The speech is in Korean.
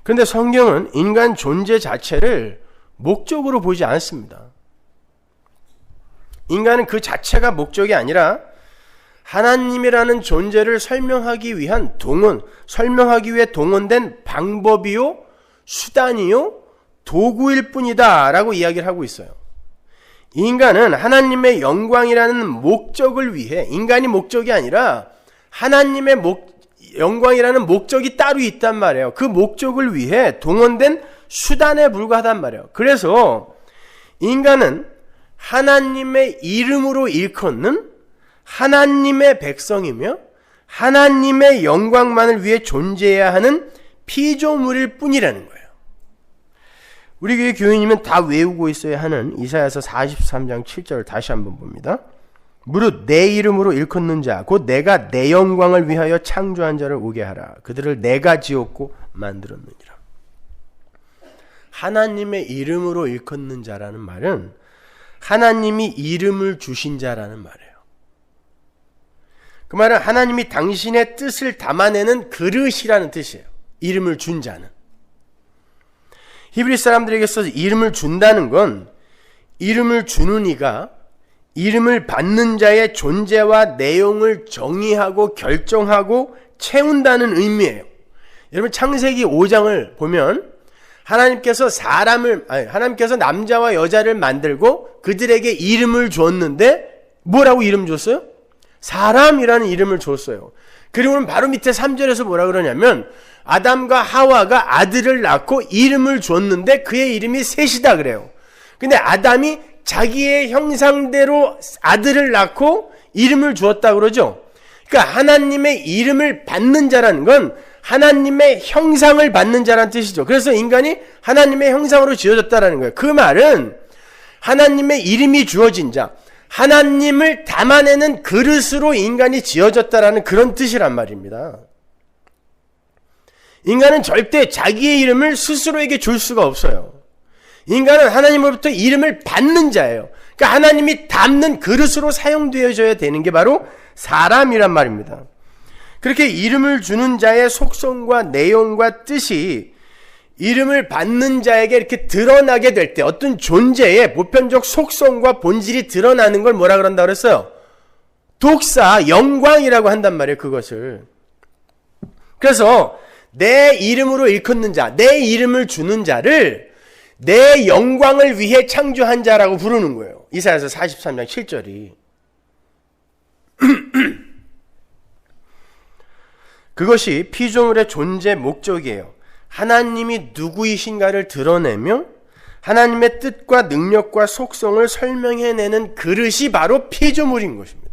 그런데 성경은 인간 존재 자체를 목적으로 보지 않습니다. 인간은 그 자체가 목적이 아니라 하나님이라는 존재를 설명하기 위한 설명하기 위해 동원된 방법이요, 수단이요, 도구일 뿐이다 라고 이야기를 하고 있어요. 인간은 하나님의 영광이라는 목적을 위해, 인간이 목적이 아니라 하나님의 영광이라는 목적이 따로 있단 말이에요. 그 목적을 위해 동원된 수단에 불과하단 말이에요. 그래서 인간은 하나님의 이름으로 일컫는 하나님의 백성이며 하나님의 영광만을 위해 존재해야 하는 피조물일 뿐이라는 거예요. 우리 교회 교인이면 다 외우고 있어야 하는 이사야서 43장 7절을 다시 한번 봅니다. 무릇 내 이름으로 일컫는 자 곧 내가 내 영광을 위하여 창조한 자를 오게 하라. 그들을 내가 지었고 만들었느니라. 하나님의 이름으로 일컫는 자라는 말은 하나님이 이름을 주신 자라는 말이에요. 그 말은 하나님이 당신의 뜻을 담아내는 그릇이라는 뜻이에요. 이름을 준 자는. 히브리 사람들에게서 이름을 준다는 건 이름을 주는 이가 이름을 받는 자의 존재와 내용을 정의하고 결정하고 채운다는 의미예요. 여러분 창세기 5장을 보면 하나님께서 남자와 여자를 만들고 그들에게 이름을 줬는데 뭐라고 이름 줬어요? 사람이라는 이름을 줬어요. 그리고는 바로 밑에 3절에서 뭐라 그러냐면 아담과 하와가 아들을 낳고 이름을 줬는데 그의 이름이 셋이다 그래요. 근데 아담이 자기의 형상대로 아들을 낳고 이름을 주었다 그러죠. 그러니까 하나님의 이름을 받는 자라는 건 하나님의 형상을 받는 자라는 뜻이죠. 그래서 인간이 하나님의 형상으로 지어졌다라는 거예요. 그 말은 하나님의 이름이 주어진 자, 하나님을 담아내는 그릇으로 인간이 지어졌다라는 그런 뜻이란 말입니다. 인간은 절대 자기의 이름을 스스로에게 줄 수가 없어요. 인간은 하나님으로부터 이름을 받는 자예요. 그러니까 하나님이 담는 그릇으로 사용되어져야 되는 게 바로 사람이란 말입니다. 그렇게 이름을 주는 자의 속성과 내용과 뜻이 이름을 받는 자에게 이렇게 드러나게 될 때 어떤 존재의 보편적 속성과 본질이 드러나는 걸 뭐라 그런다 그랬어요? 독사, 영광이라고 한단 말이에요. 그것을. 그래서 내 이름으로 일컫는 자, 내 이름을 주는 자를 내 영광을 위해 창조한 자라고 부르는 거예요. 이사야서 43장 7절이. 그것이 피조물의 존재 목적이에요. 하나님이 누구이신가를 드러내며 하나님의 뜻과 능력과 속성을 설명해내는 그릇이 바로 피조물인 것입니다.